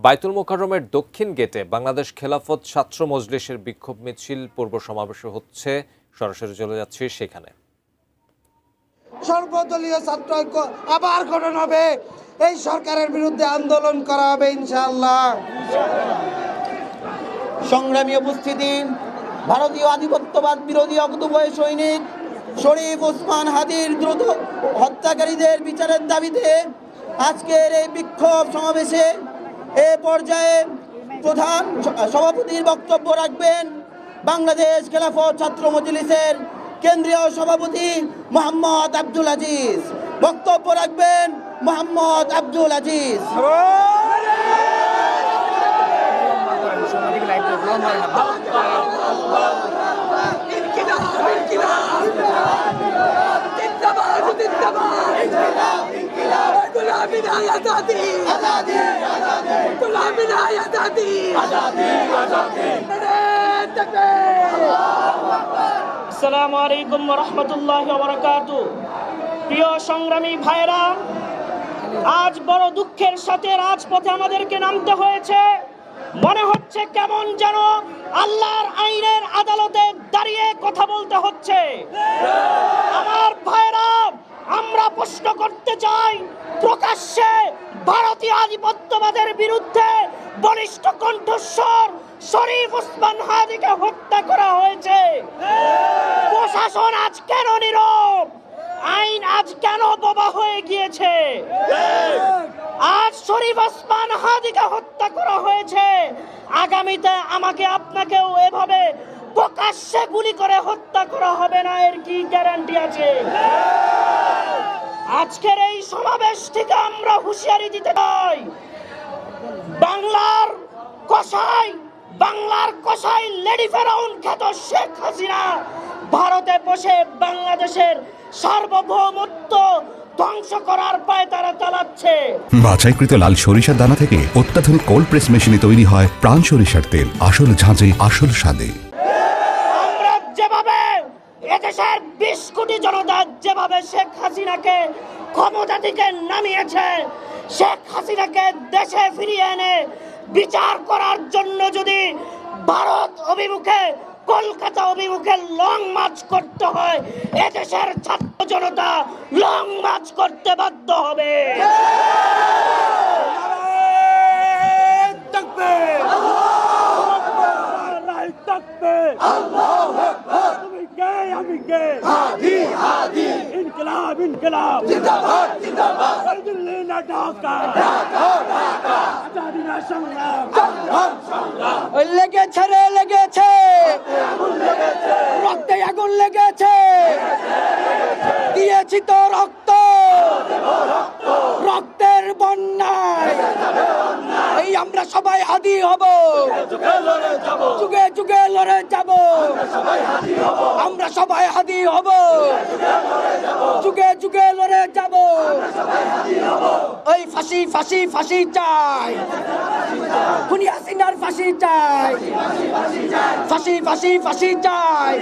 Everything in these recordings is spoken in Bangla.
বায়তুল মোকাররমের দক্ষিণ গেটে বাংলাদেশ খেলাফত ছাত্র মজলিসের বিক্ষোভ মিছিল পূর্ব সমাবেশ হচ্ছে। সরাসরি চলে যাচ্ছি সেখানে। সর্বদলীয় ছাত্র ঐক্য আবার গঠন হবে, এই সরকারের বিরুদ্ধে আন্দোলন করা হবে ইনশাআল্লাহ। সংগ্রামী উপস্থিতি, ভারতীয় আধিপত্যবাদ বিরোধী অকুতোভয় সৈনিক শরীফ ওসমান হাদির দ্রুত হত্যাকারীদের বিচারের দাবিতে আজকের এই বিক্ষোভ সমাবেশে এ পর্যায়ে প্রধান সভাপতির বক্তব্য রাখবেন বাংলাদেশ খেলাফত ছাত্র মজলিসের কেন্দ্রীয় সভাপতি মোহাম্মদ আব্দুল আজিজ। বক্তব্য রাখবেন মোহাম্মদ আব্দুল আজিজ। আসসালামু আলাইকুম ওয়া রাহমাতুল্লাহি ওয়া বারাকাতুহু। প্রিয় সংগ্রামী ভাইরা, আজ বড় দুঃখের সাথে রাজপথে আমাদেরকে নামতে হয়েছে। মনে হচ্ছে কেমন যেন আল্লাহর আইনের আদালতে দাঁড়িয়ে কথা বলতে হচ্ছে। আমার ভাইরা, আমরা প্রশ্ন করতে চাই, প্রকাশ্যে ভারতীয় আধিপত্যবাদের বিরুদ্ধে বলিষ্ঠ কণ্ঠস্বর শরীফ ওসমান হাদিকে হত্যা করা হয়েছে। প্রশাসন আজ কেন নীরব? আইন আজ কেন বোবা হয়ে গিয়েছে? আজ শরীফ ওসমান হাদিকে হত্যা করা হয়েছে, আগামীতে আমাকে আপনাকেও এভাবে প্রকাশ্যে গুলি করে হত্যা করা হবে না, এর কি গ্যারান্টি আছে? আজকের এই সমাবেশ থেকে আমরা হুঁশিয়ারি দিতে চাই, বাংলার কসাই লেডি ফেরাউন খ্যাত শেখ হাসিনা ভারতে বসে বাংলাদেশের সার্বভৌমত্ব ধ্বংস করার পায়তারা চালাচ্ছে। বাছাইকৃত লাল সরিষার দানা থেকে অত্যাধুনিক কোল্ড প্রেস মেশিনে তৈরি হয় প্রাণ সরিষার তেল, আসল ঝাঁঝে আসল স্বাদে। আমরা যেভাবে এদেশের ২০ কোটি জনতা যেভাবে শেখ হাসিনাকে ক্ষমতা থেকে নামিয়েছে, শেখ হাসিনাকে দেশে ফিরিয়ে এনে বিচার করার জন্য যদি ভারত অভিমুখে, কলকাতা অভিমুখে লং মার্চ করতে হয়, এদেশের ছাত্র জনতা লং মার্চ করতে বাধ্য হবে। ইনকলাব জিন্দাবাদ জিন্দাবাদ, না ঢাকা ঢাকা, আজাদি না সংগ্রাম সংগ্রাম। লেগেছে রে লেগেছে, রক্তে আগুন লেগেছে, দিয়েছি তো রক্ত, রক্তের বন্যায় এই আমরা সবাই হাদি হব, যুগে যুগে লড়ে যাব, আমরা সবাই হাদি হব, যুগে যুগে লড়ে যাব। ওই ফাঁসি ফাঁসি ফাঁসি চাই, খুনি হাসিনার ফাঁসি চাই, ফাঁসি ফাঁসি ফাঁসি চাই,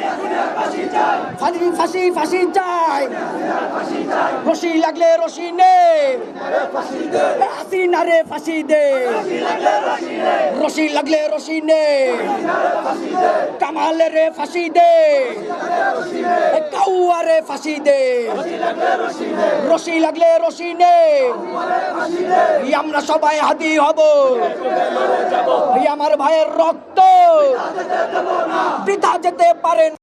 ফাঁসি ফাঁসি ফাঁসি চাই, রশি লাগলে রশি নে, হাসিনা রে ফাঁসি দে, রশি লাগলে রশি নে, কামাল রে ফাঁসি দে, কাউয়া রে ফাঁসি দে, রশি লাগলে রশি নে, আমরা সবাই হাদি হব। আমার ভাইয়ের রক্ত বৃথা যেতে পারে না।